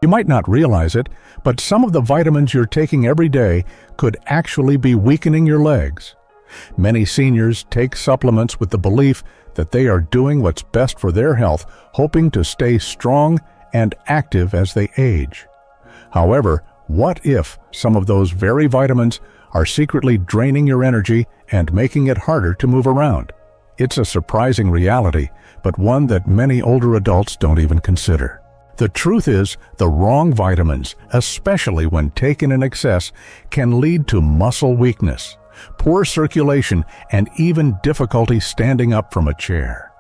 You might not realize it, but some of the vitamins you're taking every day could actually be weakening your legs. Many seniors take supplements with the belief that they are doing what's best for their health, hoping to stay strong and active as they age. However, what if some of those very vitamins are secretly draining your energy and making it harder to move around? It's a surprising reality, but one that many older adults don't even consider. The truth is, the wrong vitamins, especially when taken in excess, can lead to muscle weakness, poor circulation, and even difficulty standing up from a chair.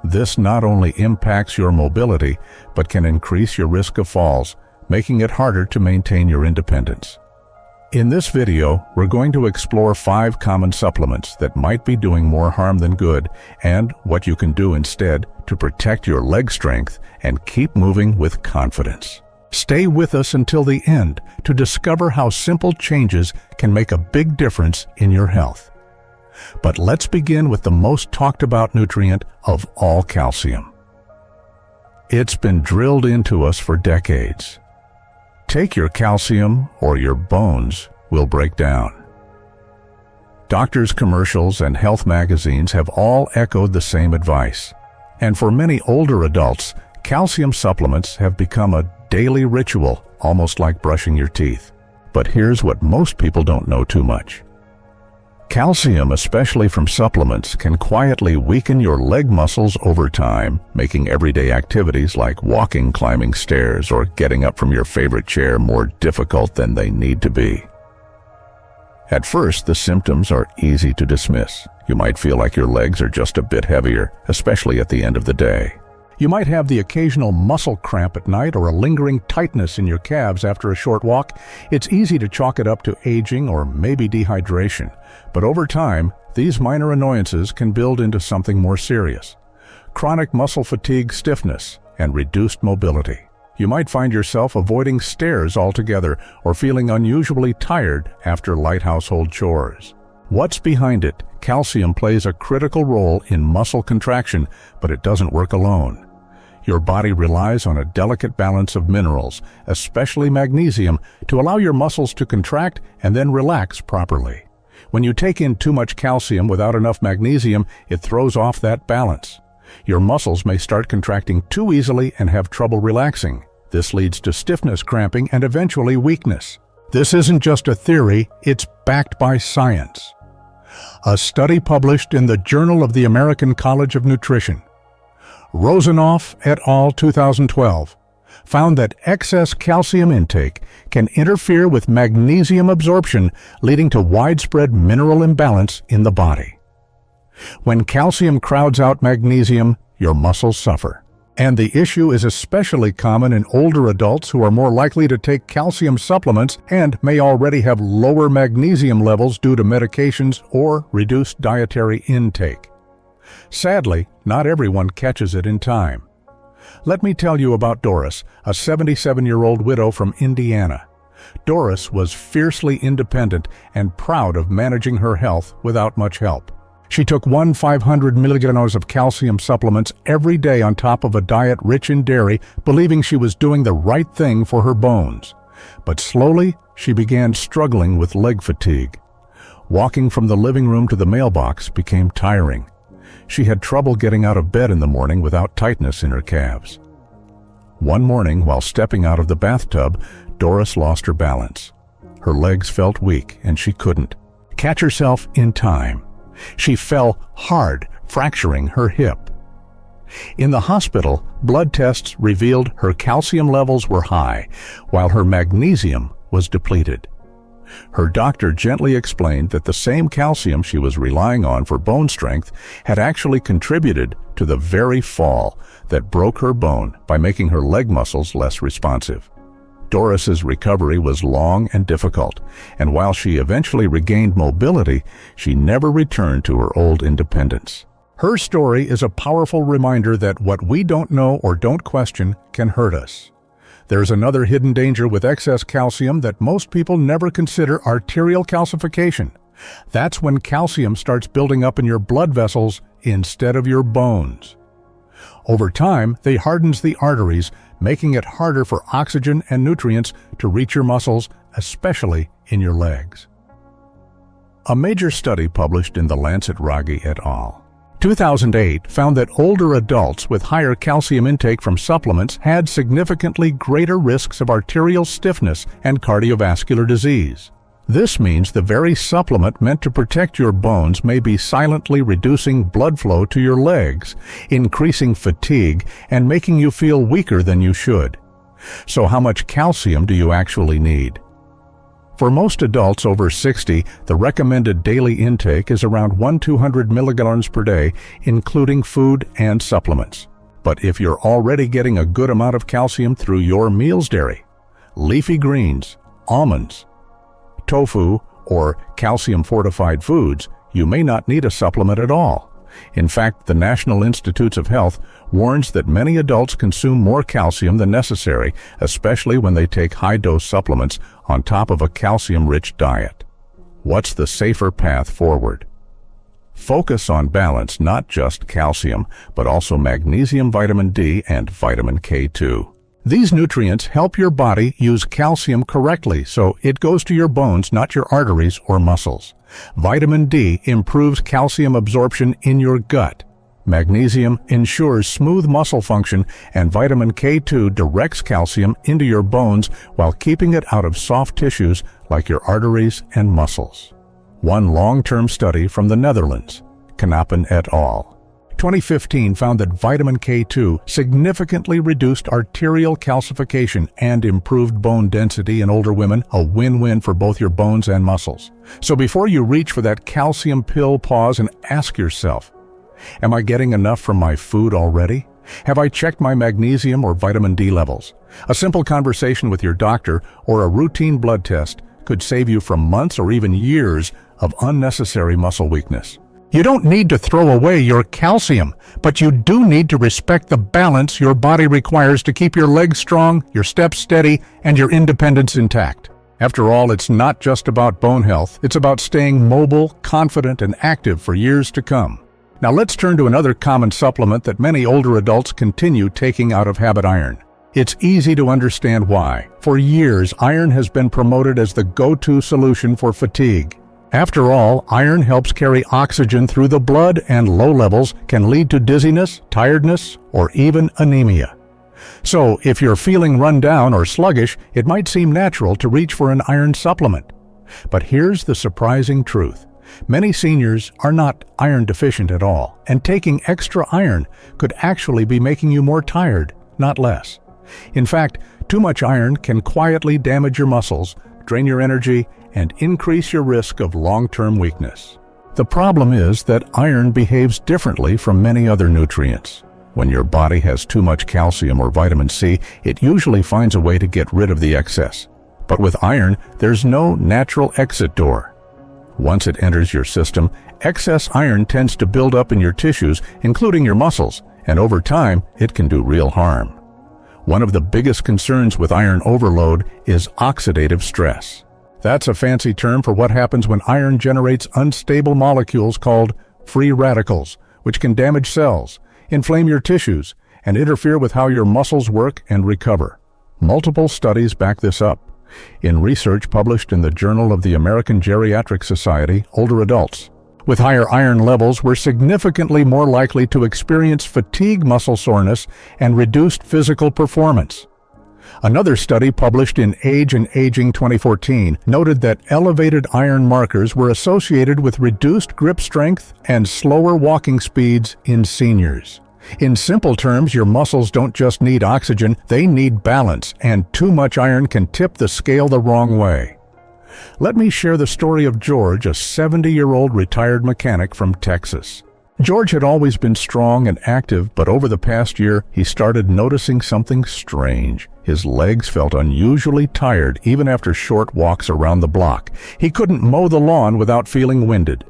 This not only impacts your mobility, but can increase your risk of falls, making it harder to maintain your independence. In this video, we're going to explore 5 common supplements that might be doing more harm than good, and what you can do instead to protect your leg strength and keep moving with confidence. Stay with us until the end to discover how simple changes can make a big difference in your health. But let's begin with the most talked about nutrient of all, calcium. It's been drilled into us for decades. Take your calcium or your bones will break down. Doctors' commercials and health magazines have all echoed the same advice. And for many older adults, calcium supplements have become a daily ritual, almost like brushing your teeth. But here's what most people don't know too much. Calcium, especially from supplements, can quietly weaken your leg muscles over time, making everyday activities like walking, climbing stairs, or getting up from your favorite chair more difficult than they need to be. At first, the symptoms are easy to dismiss. You might feel like your legs are just a bit heavier, especially at the end of the day. You might have the occasional muscle cramp at night or a lingering tightness in your calves after a short walk. It's easy to chalk it up to aging or maybe dehydration. But over time, these minor annoyances can build into something more serious: chronic muscle fatigue, stiffness, and reduced mobility. You might find yourself avoiding stairs altogether or feeling unusually tired after light household chores. What's behind it? Calcium plays a critical role in muscle contraction, but it doesn't work alone. Your body relies on a delicate balance of minerals, especially magnesium, to allow your muscles to contract and then relax properly. When you take in too much calcium without enough magnesium, it throws off that balance. Your muscles may start contracting too easily and have trouble relaxing. This leads to stiffness, cramping, and eventually weakness. This isn't just a theory, it's backed by science. A study published in the Journal of the American College of Nutrition, Rosenoff et al. 2012, found that excess calcium intake can interfere with magnesium absorption, leading to widespread mineral imbalance in the body. When calcium crowds out magnesium, your muscles suffer. And the issue is especially common in older adults who are more likely to take calcium supplements and may already have lower magnesium levels due to medications or reduced dietary intake. Sadly, not everyone catches it in time. Let me tell you about Doris, a 77-year-old widow from Indiana. Doris was fiercely independent and proud of managing her health without much help. She took 500 milligrams of calcium supplements every day on top of a diet rich in dairy, believing she was doing the right thing for her bones. But slowly, she began struggling with leg fatigue. Walking from the living room to the mailbox became tiring. She had trouble getting out of bed in the morning without tightness in her calves. One morning, while stepping out of the bathtub, Doris lost her balance. Her legs felt weak, and she couldn't catch herself in time. She fell hard, fracturing her hip. In the hospital, blood tests revealed her calcium levels were high, while her magnesium was depleted. Her doctor gently explained that the same calcium she was relying on for bone strength had actually contributed to the very fall that broke her bone by making her leg muscles less responsive. Doris's recovery was long and difficult, and while she eventually regained mobility, she never returned to her old independence. Her story is a powerful reminder that what we don't know or don't question can hurt us. There's another hidden danger with excess calcium that most people never consider: arterial calcification. That's when calcium starts building up in your blood vessels instead of your bones. Over time, they hardens the arteries, making it harder for oxygen and nutrients to reach your muscles, especially in your legs. A major study published in The Lancet Raggi et al. 2008 found that older adults with higher calcium intake from supplements had significantly greater risks of arterial stiffness and cardiovascular disease. This means the very supplement meant to protect your bones may be silently reducing blood flow to your legs, increasing fatigue, and making you feel weaker than you should. So how much calcium do you actually need? For most adults over 60, the recommended daily intake is around 1-200 milligrams per day, including food and supplements. But if you're already getting a good amount of calcium through your meals dairy, leafy greens, almonds, tofu, or calcium-fortified foods, you may not need a supplement at all. In fact, the National Institutes of Health warns that many adults consume more calcium than necessary, especially when they take high-dose supplements on top of a calcium-rich diet. What's the safer path forward? Focus on balance, not just calcium, but also magnesium, vitamin D, and vitamin K2. These nutrients help your body use calcium correctly, so it goes to your bones, not your arteries or muscles. Vitamin D improves calcium absorption in your gut. Magnesium ensures smooth muscle function, and vitamin K2 directs calcium into your bones while keeping it out of soft tissues like your arteries and muscles. One long-term study from the Netherlands, Knappen et al. 2015 found that vitamin K2 significantly reduced arterial calcification and improved bone density in older women, a win-win for both your bones and muscles. So before you reach for that calcium pill, pause and ask yourself, am I getting enough from my food already? Have I checked my magnesium or vitamin D levels? A simple conversation with your doctor or a routine blood test could save you from months or even years of unnecessary muscle weakness. You don't need to throw away your calcium, but you do need to respect the balance your body requires to keep your legs strong, your steps steady, and your independence intact. After all, it's not just about bone health, it's about staying mobile, confident, and active for years to come. Now let's turn to another common supplement that many older adults continue taking out of habit: iron. It's easy to understand why. For years, iron has been promoted as the go-to solution for fatigue. After all, iron helps carry oxygen through the blood, and low levels can lead to dizziness, tiredness, or even anemia. So, if you're feeling run down or sluggish, it might seem natural to reach for an iron supplement. But here's the surprising truth. Many seniors are not iron deficient at all, and taking extra iron could actually be making you more tired, not less. In fact, too much iron can quietly damage your muscles, drain your energy, and increase your risk of long-term weakness. The problem is that iron behaves differently from many other nutrients. When your body has too much calcium or vitamin C, it usually finds a way to get rid of the excess. But with iron, there's no natural exit door. Once it enters your system, excess iron tends to build up in your tissues, including your muscles, and over time, it can do real harm. One of the biggest concerns with iron overload is oxidative stress. That's a fancy term for what happens when iron generates unstable molecules called free radicals, which can damage cells, inflame your tissues, and interfere with how your muscles work and recover. Multiple studies back this up. In research published in the Journal of the American Geriatric Society, older adults with higher iron levels were significantly more likely to experience fatigue, muscle soreness, and reduced physical performance. Another study published in Age and Aging 2014 noted that elevated iron markers were associated with reduced grip strength and slower walking speeds in seniors. In simple terms, your muscles don't just need oxygen, they need balance, and too much iron can tip the scale the wrong way. Let me share the story of George, a 70-year-old retired mechanic from Texas. George had always been strong and active, but over the past year, he started noticing something strange. His legs felt unusually tired even after short walks around the block. He couldn't mow the lawn without feeling winded.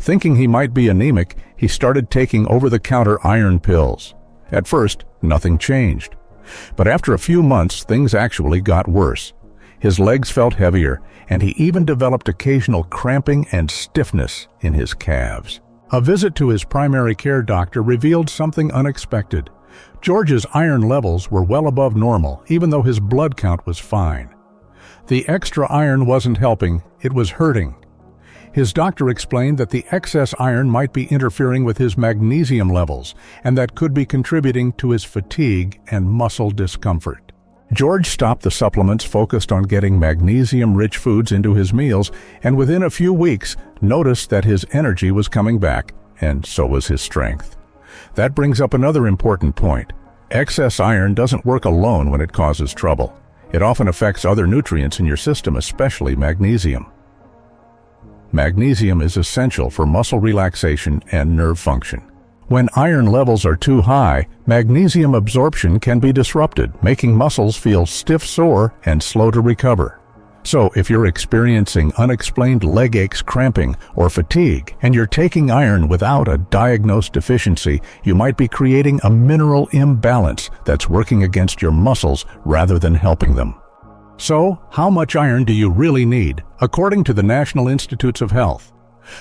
Thinking he might be anemic, he started taking over-the-counter iron pills. At first, nothing changed. But after a few months, things actually got worse. His legs felt heavier, and he even developed occasional cramping and stiffness in his calves. A visit to his primary care doctor revealed something unexpected. George's iron levels were well above normal, even though his blood count was fine. The extra iron wasn't helping, it was hurting. His doctor explained that the excess iron might be interfering with his magnesium levels, and that could be contributing to his fatigue and muscle discomfort. George stopped the supplements focused on getting magnesium-rich foods into his meals, and within a few weeks noticed that his energy was coming back, and so was his strength. That brings up another important point. Excess iron doesn't work alone when it causes trouble. It often affects other nutrients in your system, especially magnesium. Magnesium is essential for muscle relaxation and nerve function. When iron levels are too high, magnesium absorption can be disrupted, making muscles feel stiff, sore, and slow to recover. So if you're experiencing unexplained leg aches, cramping, or fatigue, and you're taking iron without a diagnosed deficiency, you might be creating a mineral imbalance that's working against your muscles rather than helping them. So, how much iron do you really need? According to the National Institutes of Health,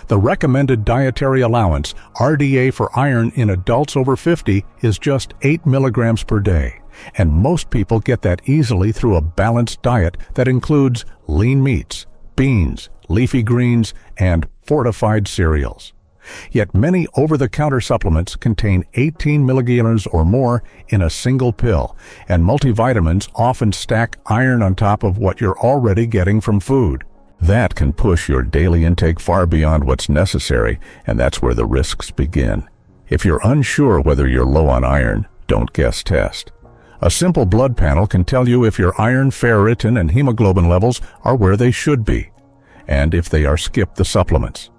the recommended dietary allowance, RDA, for iron in adults over 50 is just 8 milligrams per day. And most people get that easily through a balanced diet that includes lean meats, beans, leafy greens, and fortified cereals. Yet many over-the-counter supplements contain 18 milligrams or more in a single pill, and multivitamins often stack iron on top of what you're already getting from food. That can push your daily intake far beyond what's necessary, and that's where the risks begin. If you're unsure whether you're low on iron, don't guess test. A simple blood panel can tell you if your iron, ferritin, and hemoglobin levels are where they should be, and if they are skip the supplements.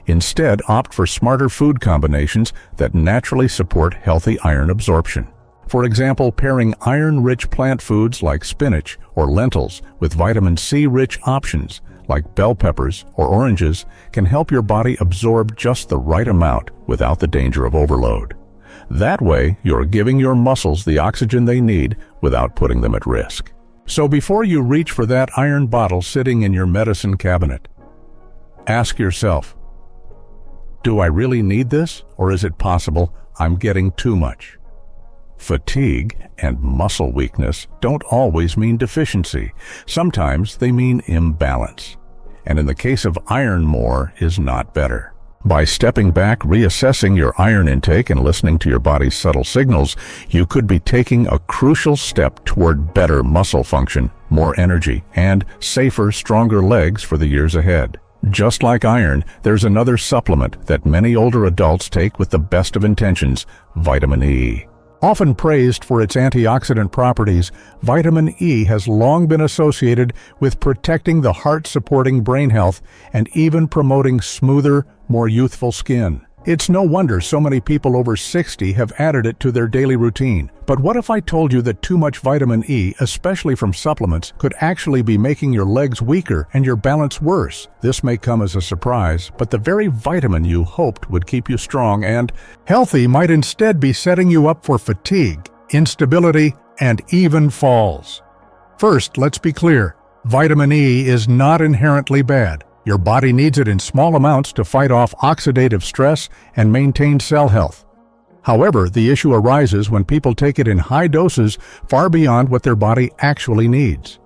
Instead, opt for smarter food combinations that naturally support healthy iron absorption. For example, pairing iron-rich plant foods like spinach or lentils with vitamin C-rich options like bell peppers or oranges can help your body absorb just the right amount without the danger of overload. That way, you're giving your muscles the oxygen they need without putting them at risk. So before you reach for that iron bottle sitting in your medicine cabinet, ask yourself, do I really need this, or is it possible I'm getting too much? Fatigue and muscle weakness don't always mean deficiency. Sometimes they mean imbalance. And in the case of iron, more is not better. By stepping back, reassessing your iron intake, and listening to your body's subtle signals, you could be taking a crucial step toward better muscle function, more energy, and safer, stronger legs for the years ahead. Just like iron, there's another supplement that many older adults take with the best of intentions: vitamin E. Often praised for its antioxidant properties, vitamin E has long been associated with protecting the heart-supporting brain health and even promoting smoother, more youthful skin. It's no wonder so many people over 60 have added it to their daily routine. But what if I told you that too much vitamin E, especially from supplements, could actually be making your legs weaker and your balance worse? This may come as a surprise, but the very vitamin you hoped would keep you strong and healthy might instead be setting you up for fatigue, instability, and even falls. First, let's be clear. Vitamin E is not inherently bad. Your body needs it in small amounts to fight off oxidative stress and maintain cell health. However, the issue arises when people take it in high doses far beyond what their body actually needs.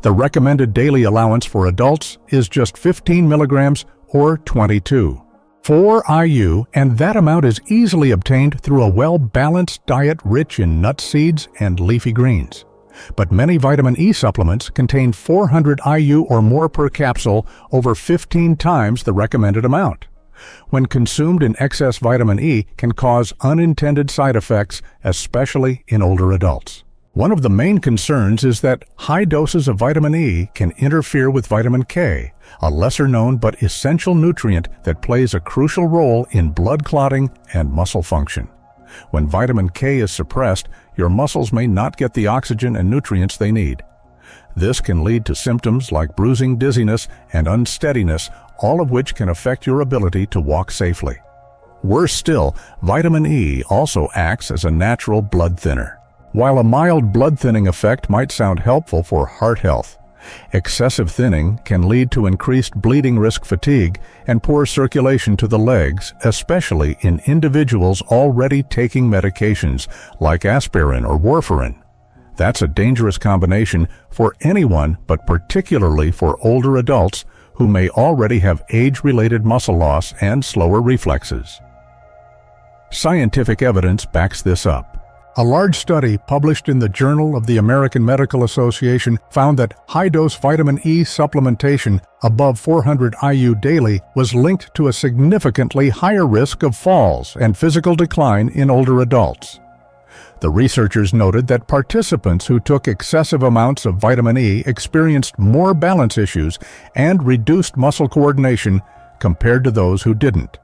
The recommended daily allowance for adults is just 15 milligrams or 22. 4 IU, and that amount is easily obtained through a well-balanced diet rich in nut seeds and leafy greens. But many vitamin E supplements contain 400 IU or more per capsule, over 15 times the recommended amount. When consumed in excess, vitamin E can cause unintended side effects, especially in older adults. One of the main concerns is that high doses of vitamin E can interfere with vitamin K, a lesser-known but essential nutrient that plays a crucial role in blood clotting and muscle function. When vitamin K is suppressed, your muscles may not get the oxygen and nutrients they need. This can lead to symptoms like bruising, dizziness, and unsteadiness, all of which can affect your ability to walk safely. Worse still, vitamin E also acts as a natural blood thinner. While a mild blood thinning effect might sound helpful for heart health, Excessive thinning can lead to increased bleeding risk, fatigue, and poor circulation to the legs, especially in individuals already taking medications like aspirin or warfarin. That's a dangerous combination for anyone, but particularly for older adults who may already have age-related muscle loss and slower reflexes. Scientific evidence backs this up. A large study published in the Journal of the American Medical Association found that high-dose vitamin E supplementation above 400 IU daily was linked to a significantly higher risk of falls and physical decline in older adults. The researchers noted that participants who took excessive amounts of vitamin E experienced more balance issues and reduced muscle coordination compared to those who didn't.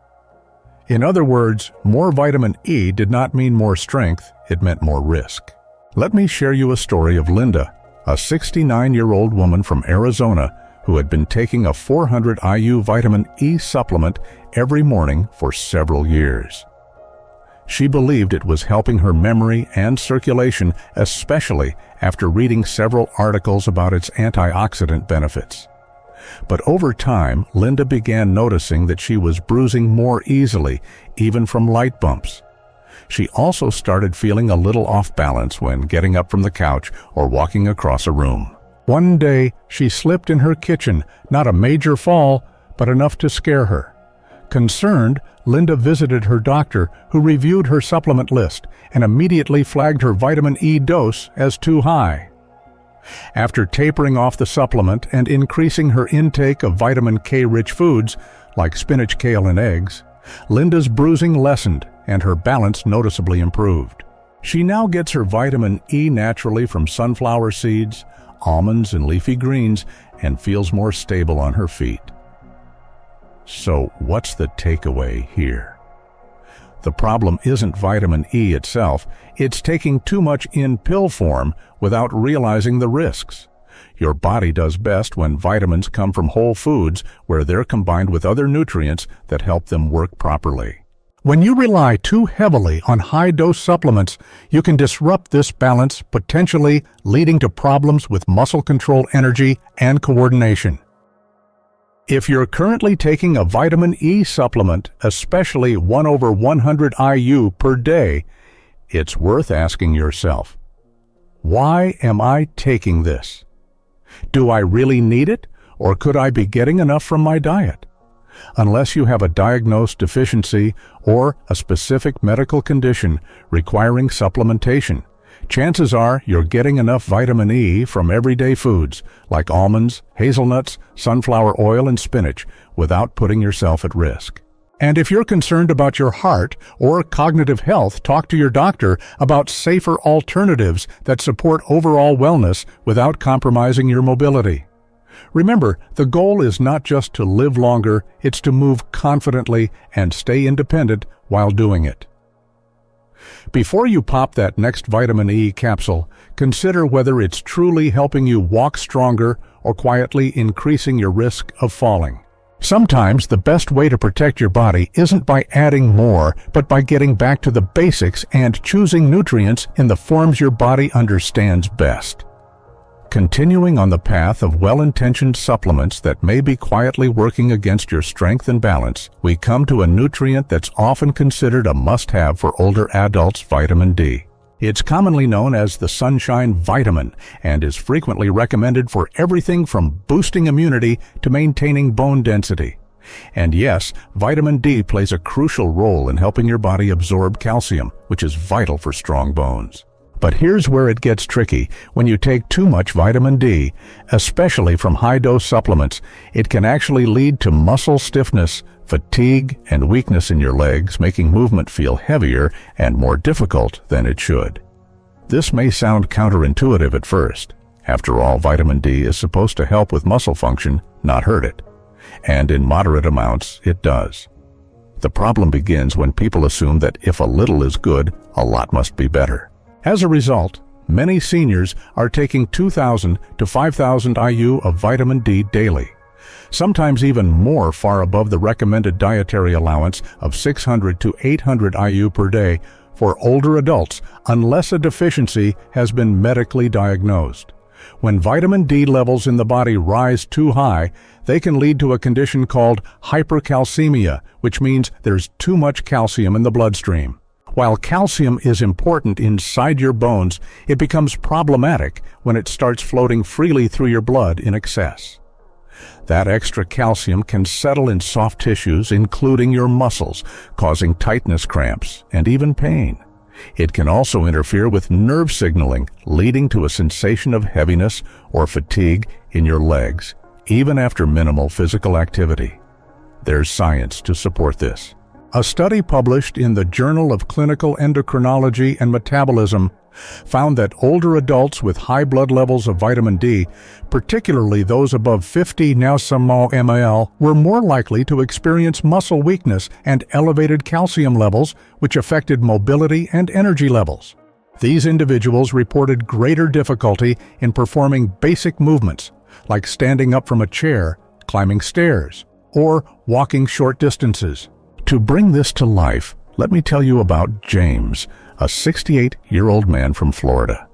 In other words, more vitamin E did not mean more strength, it meant more risk. Let me share you a story of Linda, a 69-year-old woman from Arizona who had been taking a 400 IU vitamin E supplement every morning for several years. She believed it was helping her memory and circulation, especially after reading several articles about its antioxidant benefits. But over time, Linda began noticing that she was bruising more easily, even from light bumps. She also started feeling a little off balance when getting up from the couch or walking across a room. One day, she slipped in her kitchen, not a major fall, but enough to scare her. Concerned, Linda visited her doctor, who reviewed her supplement list and immediately flagged her vitamin E dose as too high. After tapering off the supplement and increasing her intake of vitamin K-rich foods, like spinach, kale, and eggs, Linda's bruising lessened and her balance noticeably improved. She now gets her vitamin E naturally from sunflower seeds, almonds, and leafy greens, and feels more stable on her feet. So what's the takeaway here? The problem isn't vitamin E itself, it's taking too much in pill form without realizing the risks. Your body does best when vitamins come from whole foods, where they're combined with other nutrients that help them work properly. When you rely too heavily on high-dose supplements, you can disrupt this balance, potentially leading to problems with muscle control, energy, and coordination. If you're currently taking a vitamin E supplement, especially 1/100 IU per day, it's worth asking yourself, why am I taking this? Do I really need it, or could I be getting enough from my diet? Unless you have a diagnosed deficiency or a specific medical condition requiring supplementation, chances are you're getting enough vitamin E from everyday foods like almonds, hazelnuts, sunflower oil, and spinach without putting yourself at risk. And if you're concerned about your heart or cognitive health, talk to your doctor about safer alternatives that support overall wellness without compromising your mobility. Remember, the goal is not just to live longer, it's to move confidently and stay independent while doing it. Before you pop that next vitamin E capsule, consider whether it's truly helping you walk stronger or quietly increasing your risk of falling. Sometimes the best way to protect your body isn't by adding more, but by getting back to the basics and choosing nutrients in the forms your body understands best. Continuing on the path of well-intentioned supplements that may be quietly working against your strength and balance, we come to a nutrient that's often considered a must-have for older adults: vitamin D. It's commonly known as the sunshine vitamin and is frequently recommended for everything from boosting immunity to maintaining bone density. And yes, vitamin D plays a crucial role in helping your body absorb calcium, which is vital for strong bones. But here's where it gets tricky. When you take too much vitamin D, especially from high-dose supplements, it can actually lead to muscle stiffness, fatigue, and weakness in your legs, making movement feel heavier and more difficult than it should. This may sound counterintuitive at first. After all, vitamin D is supposed to help with muscle function, not hurt it. And in moderate amounts, it does. The problem begins when people assume that if a little is good, a lot must be better. As a result, many seniors are taking 2,000 to 5,000 IU of vitamin D daily, sometimes even more, far above the recommended dietary allowance of 600 to 800 IU per day for older adults, unless a deficiency has been medically diagnosed. When vitamin D levels in the body rise too high, they can lead to a condition called hypercalcemia, which means there's too much calcium in the bloodstream. While calcium is important inside your bones, it becomes problematic when it starts floating freely through your blood in excess. That extra calcium can settle in soft tissues, including your muscles, causing tightness cramps and even pain. It can also interfere with nerve signaling, leading to a sensation of heaviness or fatigue in your legs, even after minimal physical activity. There's science to support this. A study published in the Journal of Clinical Endocrinology and Metabolism found that older adults with high blood levels of vitamin D, particularly those above 50 ml, were more likely to experience muscle weakness and elevated calcium levels, which affected mobility and energy levels. These individuals reported greater difficulty in performing basic movements, like standing up from a chair, climbing stairs, or walking short distances. To bring this to life, let me tell you about James, a 68-year-old man from Florida.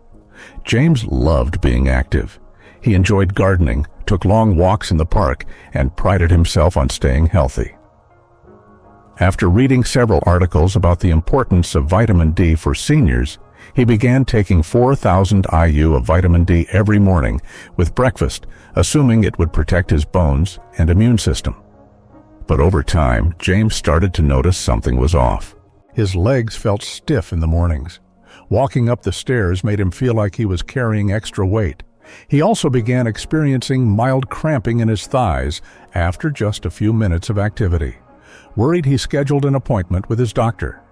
James loved being active. He enjoyed gardening, took long walks in the park, and prided himself on staying healthy. After reading several articles about the importance of vitamin D for seniors, he began taking 4,000 IU of vitamin D every morning with breakfast, assuming it would protect his bones and immune system. But over time, James started to notice something was off. His legs felt stiff in the mornings. Walking up the stairs made him feel like he was carrying extra weight. He also began experiencing mild cramping in his thighs after just a few minutes of activity. Worried, he scheduled an appointment with his doctor.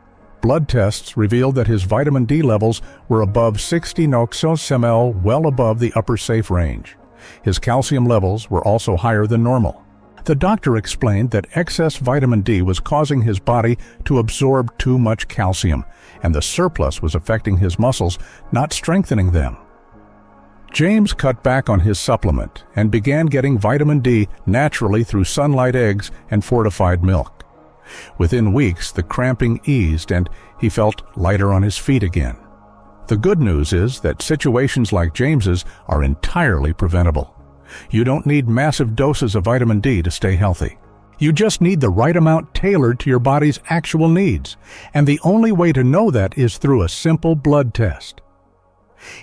Blood tests revealed that his vitamin D levels were above 60 ml, well above the upper safe range. His calcium levels were also higher than normal. The doctor explained that excess vitamin D was causing his body to absorb too much calcium, and the surplus was affecting his muscles, not strengthening them. James cut back on his supplement and began getting vitamin D naturally through sunlight eggs and fortified milk. Within weeks, the cramping eased and he felt lighter on his feet again. The good news is that situations like James's are entirely preventable. You don't need massive doses of vitamin D to stay healthy. You just need the right amount tailored to your body's actual needs, and the only way to know that is through a simple blood test.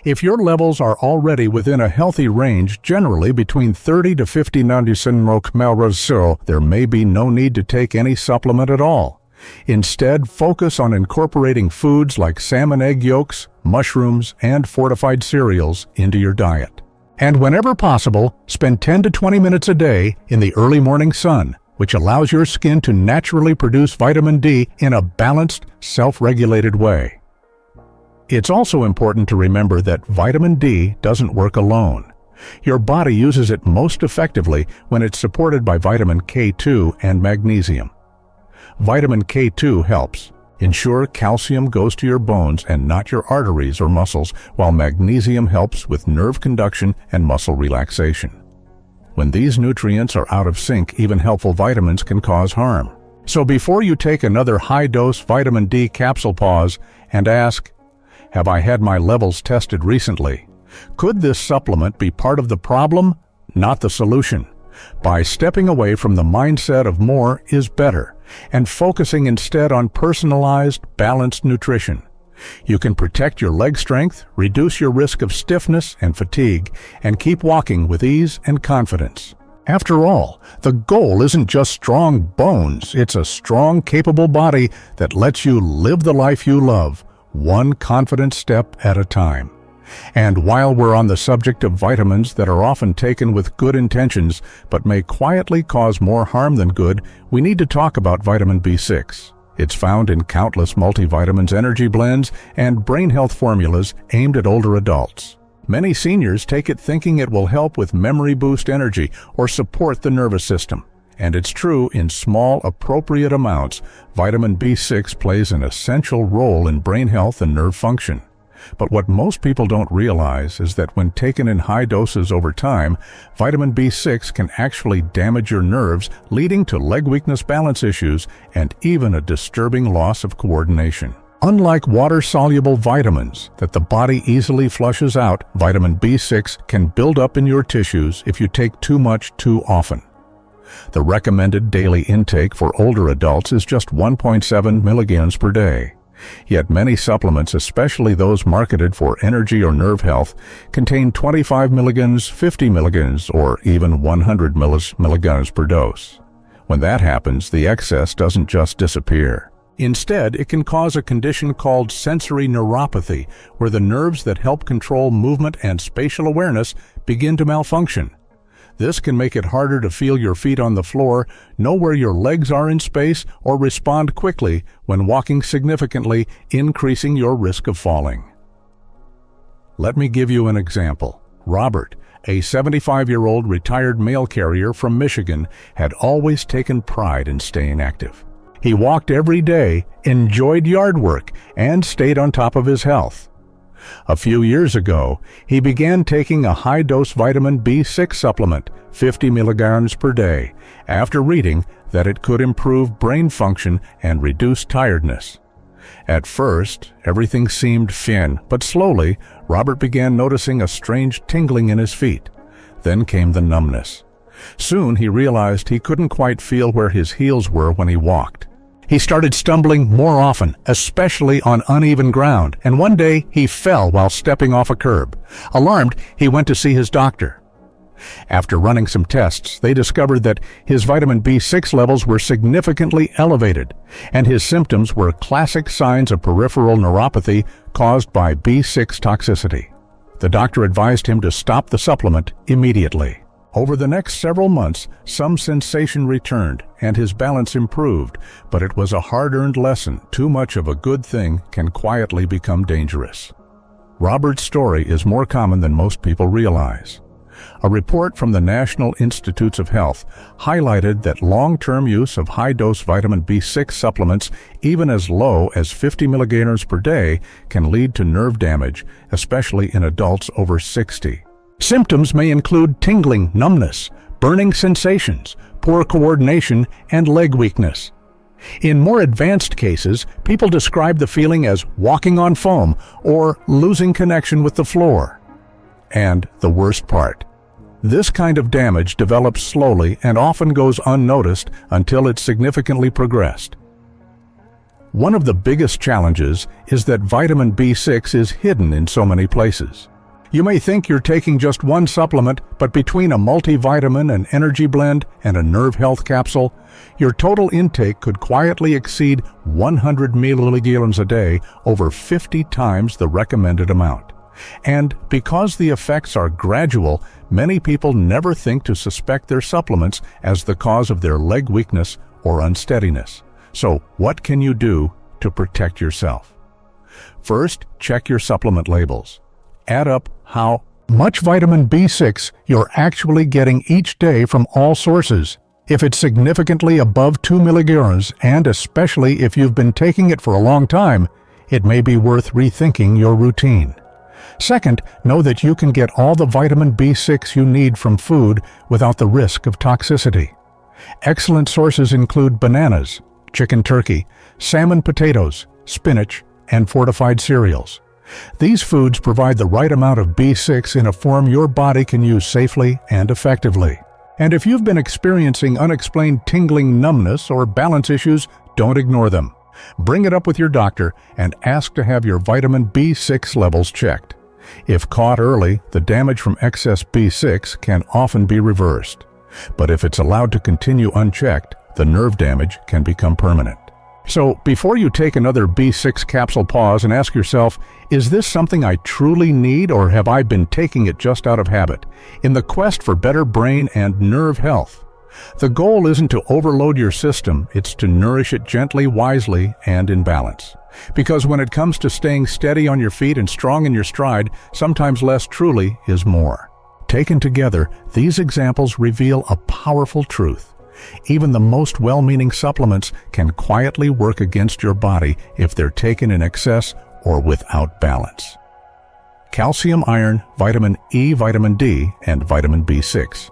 If your levels are already within a healthy range, generally between 30 to 50 ml, there may be no need to take any supplement at all. Instead, focus on incorporating foods like salmon egg yolks, mushrooms, and fortified cereals into your diet. And whenever possible, spend 10 to 20 minutes a day in the early morning sun, which allows your skin to naturally produce vitamin D in a balanced, self-regulated way. It's also important to remember that vitamin D doesn't work alone. Your body uses it most effectively when it's supported by vitamin K2 and magnesium. Vitamin K2 helps ensure calcium goes to your bones and not your arteries or muscles, while magnesium helps with nerve conduction and muscle relaxation. When these nutrients are out of sync, even helpful vitamins can cause harm. So before you take another high-dose vitamin D capsule, pause and ask, have I had my levels tested recently? Could this supplement be part of the problem, not the solution? By stepping away from the mindset of more is better and focusing instead on personalized, balanced nutrition, you can protect your leg strength, reduce your risk of stiffness and fatigue, and keep walking with ease and confidence. After all, the goal isn't just strong bones, it's a strong, capable body that lets you live the life you love, one confident step at a time. And while we're on the subject of vitamins that are often taken with good intentions but may quietly cause more harm than good, we need to talk about vitamin B6. It's found in countless multivitamins, energy blends, and brain health formulas aimed at older adults. Many seniors take it thinking it will help with memory boost energy or support the nervous system. And it's true, in small, appropriate amounts, vitamin B6 plays an essential role in brain health and nerve function. But what most people don't realize is that when taken in high doses over time, vitamin B6 can actually damage your nerves, leading to leg weakness, balance issues, and even a disturbing loss of coordination. Unlike water-soluble vitamins that the body easily flushes out, vitamin B6 can build up in your tissues if you take too much too often. The recommended daily intake for older adults is just 1.7 milligrams per day. Yet many supplements, especially those marketed for energy or nerve health, contain 25 milligrams, 50 milligrams, or even 100 milligrams per dose. When that happens, the excess doesn't just disappear. Instead, it can cause a condition called sensory neuropathy, where the nerves that help control movement and spatial awareness begin to malfunction. This can make it harder to feel your feet on the floor, know where your legs are in space, or respond quickly when walking, significantly increasing your risk of falling. Let me give you an example. Robert, a 75-year-old retired mail carrier from Michigan, had always taken pride in staying active. He walked every day, enjoyed yard work, and stayed on top of his health. A few years ago, he began taking a high-dose vitamin B6 supplement, 50 milligrams per day, after reading that it could improve brain function and reduce tiredness. At first, everything seemed fine, but slowly, Robert began noticing a strange tingling in his feet. Then came the numbness. Soon he realized he couldn't quite feel where his heels were when he walked. He started stumbling more often, especially on uneven ground, and one day he fell while stepping off a curb. Alarmed, he went to see his doctor. After running some tests, they discovered that his vitamin B6 levels were significantly elevated, and his symptoms were classic signs of peripheral neuropathy caused by B6 toxicity. The doctor advised him to stop the supplement immediately. Over the next several months, some sensation returned and his balance improved, but it was a hard-earned lesson. Too much of a good thing can quietly become dangerous. Robert's story is more common than most people realize. A report from the National Institutes of Health highlighted that long-term use of high-dose vitamin B6 supplements, even as low as 50 milligrams per day, can lead to nerve damage, especially in adults over 60. Symptoms may include tingling, numbness, burning sensations, poor coordination, and leg weakness. In more advanced cases, people describe the feeling as walking on foam or losing connection with the floor. And the worst part, this kind of damage develops slowly and often goes unnoticed until it's significantly progressed. One of the biggest challenges is that vitamin B6 is hidden in so many places. You may think you're taking just one supplement, but between a multivitamin, an energy blend, and a nerve health capsule, your total intake could quietly exceed 100 milligrams a day, over 50 times the recommended amount. And because the effects are gradual, many people never think to suspect their supplements as the cause of their leg weakness or unsteadiness. So, what can you do to protect yourself? First, check your supplement labels. Add up how much vitamin B6 you're actually getting each day from all sources. If it's significantly above 2 milligrams, and especially if you've been taking it for a long time, it may be worth rethinking your routine. Second, know that you can get all the vitamin B6 you need from food without the risk of toxicity. Excellent sources include bananas, chicken turkey, salmon potatoes, spinach, and fortified cereals. These foods provide the right amount of B6 in a form your body can use safely and effectively. And if you've been experiencing unexplained tingling, numbness, or balance issues, don't ignore them. Bring it up with your doctor and ask to have your vitamin B6 levels checked. If caught early, the damage from excess B6 can often be reversed. But if it's allowed to continue unchecked, the nerve damage can become permanent. So, before you take another B6 capsule, pause and ask yourself, is this something I truly need, or have I been taking it just out of habit, in the quest for better brain and nerve health? The goal isn't to overload your system, it's to nourish it gently, wisely, and in balance. Because when it comes to staying steady on your feet and strong in your stride, sometimes less truly is more. Taken together, these examples reveal a powerful truth. Even the most well-meaning supplements can quietly work against your body if they're taken in excess or without balance. Calcium, iron, vitamin E, vitamin D, and vitamin B6.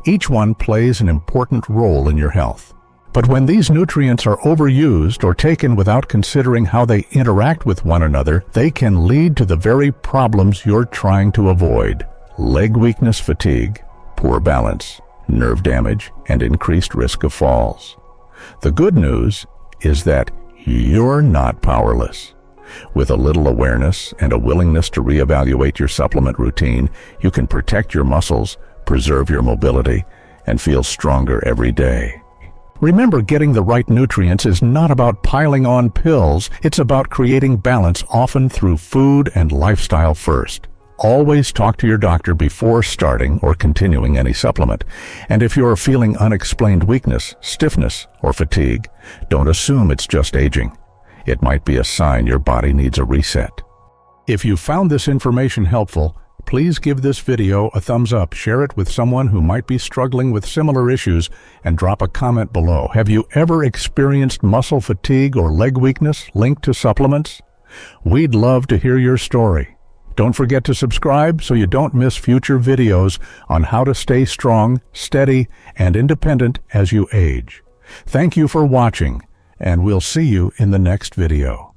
Each one plays an important role in your health. But when these nutrients are overused or taken without considering how they interact with one another, they can lead to the very problems you're trying to avoid: leg weakness, fatigue, poor balance, nerve damage, and increased risk of falls. The good news is that you're not powerless. With a little awareness and a willingness to reevaluate your supplement routine, you can protect your muscles, preserve your mobility, and feel stronger every day. Remember, getting the right nutrients is not about piling on pills. It's about creating balance, often through food and lifestyle first. Always talk to your doctor before starting or continuing any supplement. And if you're feeling unexplained weakness, stiffness, or fatigue, don't assume it's just aging. It might be a sign your body needs a reset. If you found this information helpful, please give this video a thumbs up, share it with someone who might be struggling with similar issues, and drop a comment below. Have you ever experienced muscle fatigue or leg weakness linked to supplements? We'd love to hear your story. Don't forget to subscribe so you don't miss future videos on how to stay strong, steady, and independent as you age. Thank you for watching, and we'll see you in the next video.